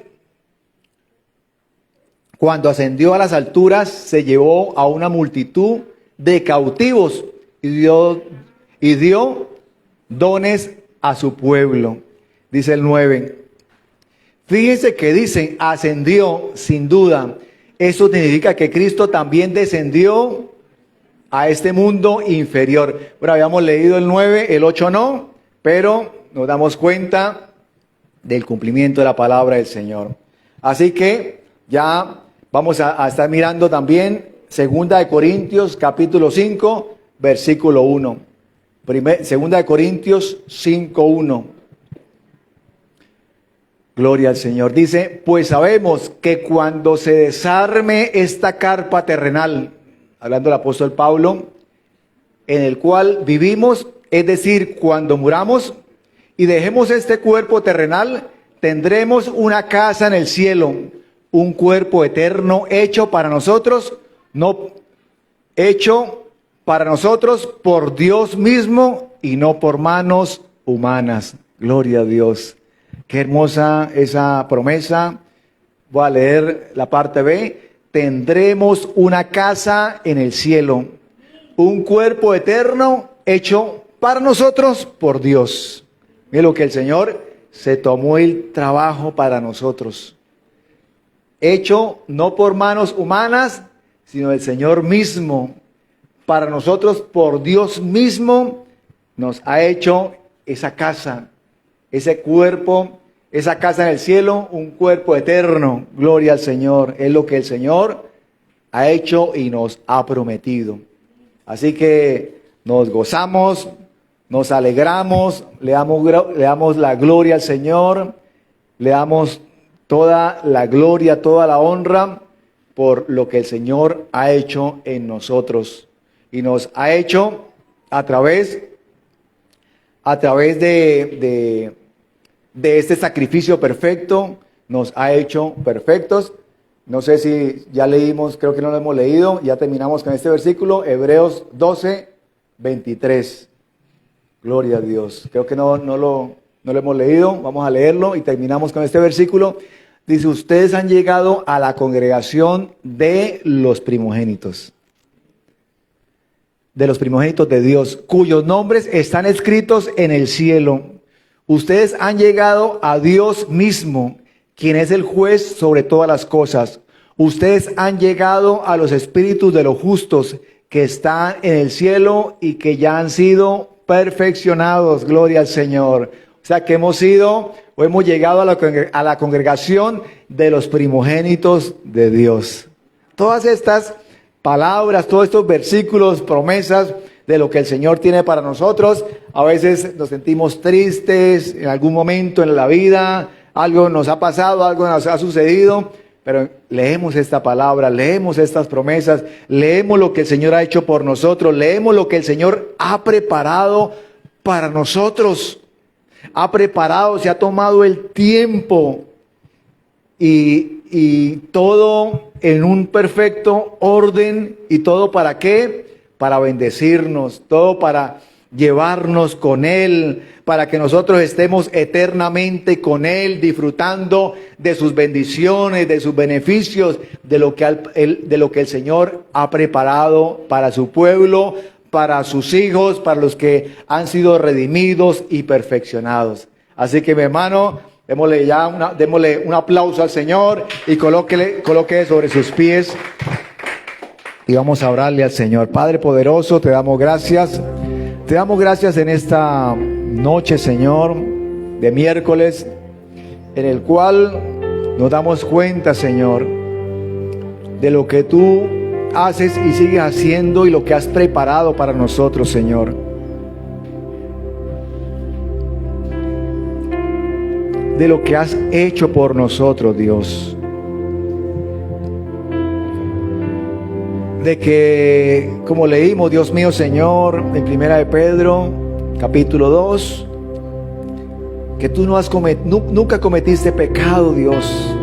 se llevó a una multitud de cautivos y dio dones a su pueblo. Dice el 9. Fíjense que dicen, ascendió, sin duda. Eso significa que Cristo también descendió a este mundo inferior. Bueno, habíamos leído el 9, el 8 no, pero nos damos cuenta del cumplimiento de la palabra del Señor. Así que ya vamos a estar mirando también 2 Corintios capítulo 5, versículo 1. 2 Corintios 5, 1. Gloria al Señor. Dice, pues sabemos que cuando se desarme esta carpa terrenal, hablando el apóstol Pablo, en el cual vivimos, es decir, cuando muramos y dejemos este cuerpo terrenal, tendremos una casa en el cielo, un cuerpo eterno hecho para nosotros, por Dios mismo y no por manos humanas. Gloria a Dios. Qué hermosa esa promesa. Voy a leer la parte B. Tendremos una casa en el cielo, un cuerpo eterno hecho para nosotros por Dios. Mira lo que el Señor se tomó el trabajo para nosotros. Hecho no por manos humanas, sino el Señor mismo. Para nosotros, por Dios mismo, nos ha hecho esa casa, ese cuerpo, esa casa en el cielo, un cuerpo eterno. Gloria al Señor. Es lo que el Señor ha hecho y nos ha prometido. Así que nos gozamos, nos alegramos, le damos la gloria al Señor, le damos toda la gloria, toda la honra por lo que el Señor ha hecho en nosotros. Y nos ha hecho a través de este sacrificio perfecto, nos ha hecho perfectos. No sé si ya leímos, creo que no lo hemos leído, ya terminamos con este versículo, Hebreos 12, 23. Gloria a Dios. Creo que no lo hemos leído, vamos a leerlo y terminamos con este versículo. Dice, ustedes han llegado a la congregación de los primogénitos. De los primogénitos de Dios, cuyos nombres están escritos en el cielo. Ustedes han llegado a Dios mismo, quien es el juez sobre todas las cosas. Ustedes han llegado a los espíritus de los justos que están en el cielo y que ya han sido perfeccionados. Gloria al Señor. O sea que hemos llegado a la congregación de los primogénitos de Dios. Todas estas palabras, todos estos versículos, promesas de lo que el Señor tiene para nosotros. A veces nos sentimos tristes en algún momento en la vida, algo nos ha pasado, algo nos ha sucedido, pero leemos esta palabra, leemos estas promesas, leemos lo que el Señor ha hecho por nosotros, leemos lo que el Señor ha preparado para nosotros. Ha preparado, se ha tomado el tiempo y todo en un perfecto orden. ¿Y todo para qué? Para bendecirnos, todo para llevarnos con Él, para que nosotros estemos eternamente con Él, disfrutando de sus bendiciones, de sus beneficios, de lo que el Señor ha preparado para su pueblo, para sus hijos, para los que han sido redimidos y perfeccionados. Así que mi hermano, démosle un aplauso al Señor y coloque sobre sus pies y vamos a orarle al Señor. Padre poderoso, te damos gracias. Te damos gracias en esta noche, Señor, de miércoles, en el cual nos damos cuenta, Señor, de lo que tú haces y sigues haciendo y lo que has preparado para nosotros, Señor. De lo que has hecho por nosotros, Dios. De que, como leímos, Dios mío, Señor, en Primera de Pedro, capítulo 2, que tú nunca cometiste pecado, Dios,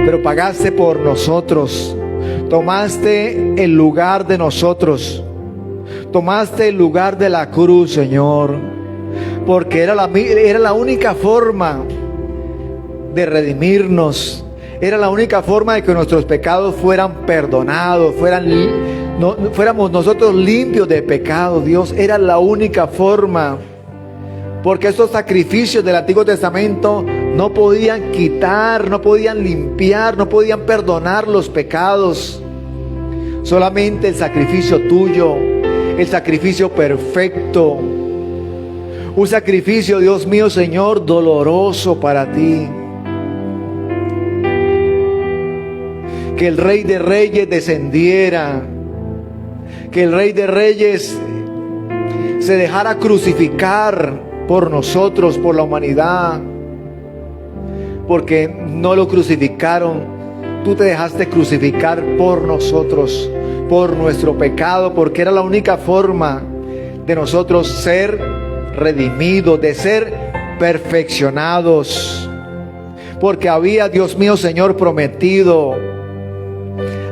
pero pagaste por nosotros. Tomaste el lugar de nosotros. Tomaste el lugar de la cruz, Señor, porque era la única forma de redimirnos. Era la única forma de que nuestros pecados fueran perdonados, fuéramos nosotros limpios de pecado, Dios. Era la única forma, porque estos sacrificios del Antiguo Testamento no podían quitar, no podían limpiar, no podían perdonar los pecados. Solamente el sacrificio tuyo, el sacrificio perfecto, un sacrificio, Dios mío, Señor, doloroso para ti. Que el Rey de Reyes descendiera, que el Rey de Reyes se dejara crucificar por nosotros, por la humanidad, porque no lo crucificaron. Tú te dejaste crucificar por nosotros, por nuestro pecado, porque era la única forma de nosotros ser redimidos, de ser perfeccionados, porque había, Dios mío, Señor, prometido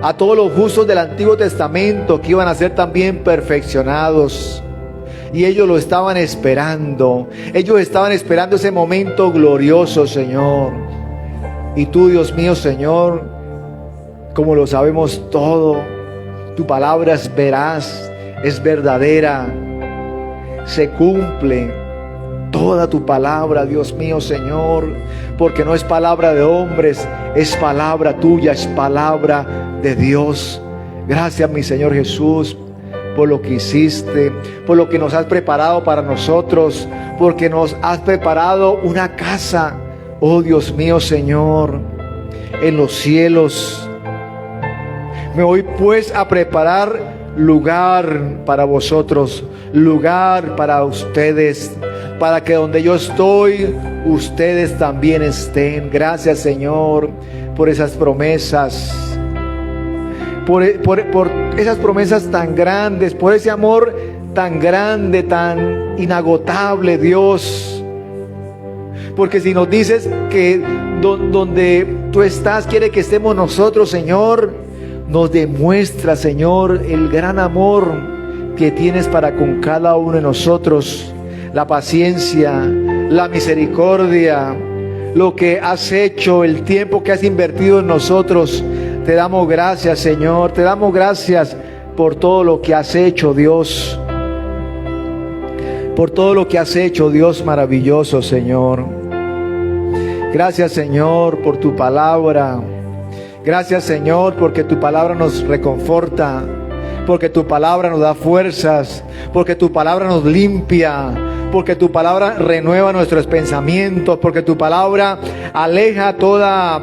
a todos los justos del Antiguo Testamento que iban a ser también perfeccionados. Y ellos lo estaban esperando. Ellos estaban esperando ese momento glorioso, Señor. Y tú, Dios mío, Señor, como lo sabemos todo, tu palabra es veraz, es verdadera, se cumple toda tu palabra, Dios mío, Señor, porque no es palabra de hombres, es palabra tuya, es palabra de Dios. Gracias, mi Señor Jesús, por lo que hiciste, por lo que nos has preparado para nosotros, porque nos has preparado una casa, oh Dios mío, Señor, en los cielos. Me voy pues a preparar lugar para vosotros, lugar para ustedes, para que donde yo estoy, ustedes también estén. Gracias, Señor, por esas promesas, por esas promesas tan grandes, por ese amor tan grande, tan inagotable, Dios. Porque si nos dices que donde tú estás, quiere que estemos nosotros, Señor. Nos demuestra, Señor, el gran amor que tienes para con cada uno de nosotros, la paciencia, la misericordia, lo que has hecho, el tiempo que has invertido en nosotros. Te damos gracias, Señor, te damos gracias por todo lo que has hecho, Dios, por todo lo que has hecho, Dios maravilloso, Señor. Gracias, Señor, por tu palabra. Gracias, Señor, porque tu palabra nos reconforta, porque tu palabra nos da fuerzas, porque tu palabra nos limpia, porque tu palabra renueva nuestros pensamientos, porque tu palabra aleja toda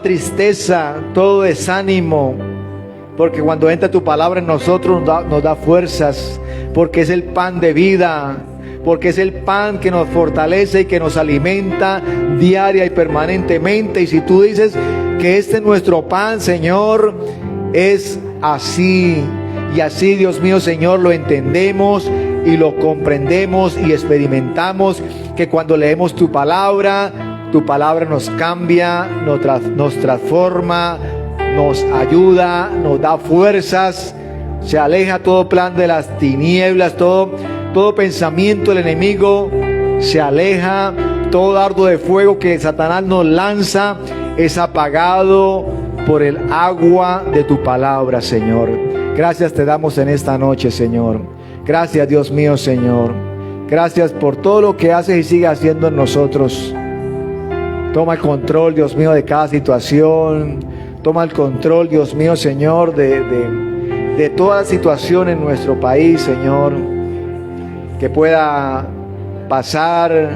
tristeza, todo desánimo, porque cuando entra tu palabra en nosotros nos da fuerzas, porque es el pan de vida, porque es el pan que nos fortalece y que nos alimenta diaria y permanentemente. Y si tú dices que este es nuestro pan, Señor, es así. Y así, Dios mío, Señor, lo entendemos y lo comprendemos y experimentamos, que cuando leemos tu palabra nos cambia, nos transforma, nos ayuda, nos da fuerzas. Se aleja todo plan de las tinieblas, todo pensamiento del enemigo se aleja, todo dardo de fuego que Satanás nos lanza es apagado por el agua de tu palabra, Señor. Gracias te damos en esta noche, Señor. Gracias, Dios mío, Señor. Gracias por todo lo que haces y sigues haciendo en nosotros. Toma el control, Dios mío, de cada situación. Toma el control, Dios mío, Señor, de toda situación en nuestro país, Señor, que pueda pasar.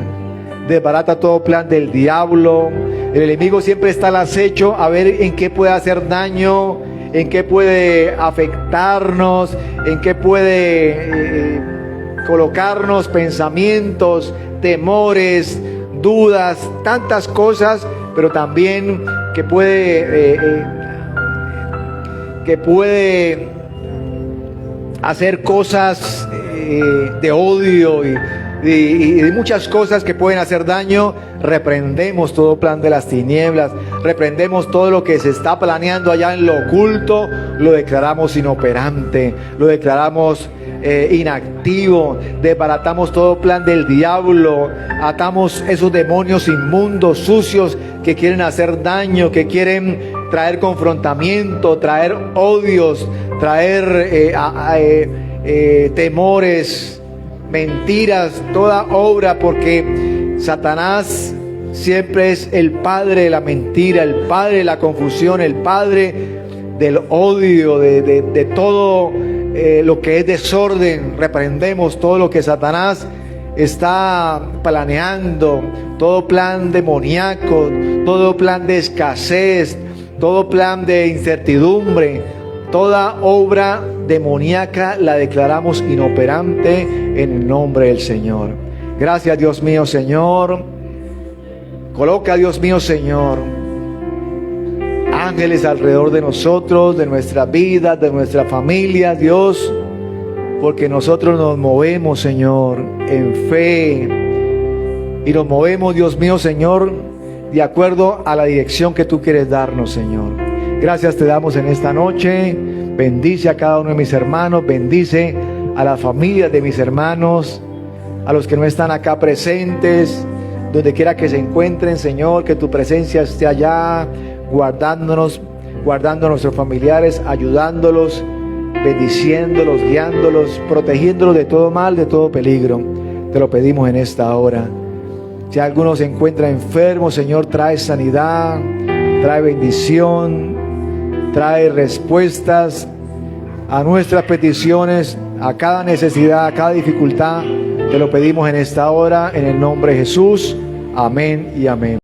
Desbarata todo plan del diablo. El enemigo siempre está al acecho a ver en qué puede hacer daño, en qué puede afectarnos, en qué puede colocarnos pensamientos, temores, dudas, tantas cosas, pero también que puede hacer cosas de odio y de muchas cosas que pueden hacer daño. Reprendemos todo plan de las tinieblas, reprendemos todo lo que se está planeando allá en lo oculto, lo declaramos inoperante, lo declaramos inactivo, desbaratamos todo plan del diablo, atamos esos demonios inmundos, sucios, que quieren hacer daño, que quieren traer confrontamiento, traer odios, traer temores, mentiras, toda obra, porque Satanás siempre es el padre de la mentira, el padre de la confusión, el padre del odio, de todo lo que es desorden. Reprendemos todo lo que Satanás está planeando, todo plan demoníaco, todo plan de escasez, todo plan de incertidumbre, toda obra demoníaca la declaramos inoperante en el nombre del Señor. Gracias, Dios mío, Señor. Coloca, Dios mío, Señor, ángeles alrededor de nosotros, de nuestra vida, de nuestra familia, Dios, porque nosotros nos movemos, Señor, en fe, y nos movemos, Dios mío, Señor, de acuerdo a la dirección que tú quieres darnos, Señor. Gracias te damos en esta noche. Bendice a cada uno de mis hermanos, bendice a las familias de mis hermanos, a los que no están acá presentes, donde quiera que se encuentren, Señor, que tu presencia esté allá, guardándonos, guardando a nuestros familiares, ayudándolos, bendiciéndolos, guiándolos, protegiéndolos de todo mal, de todo peligro. Te lo pedimos en esta hora. Si alguno se encuentra enfermo, Señor, trae sanidad, trae bendición, trae respuestas a nuestras peticiones, a cada necesidad, a cada dificultad. Te lo pedimos en esta hora, en el nombre de Jesús. Amén y amén.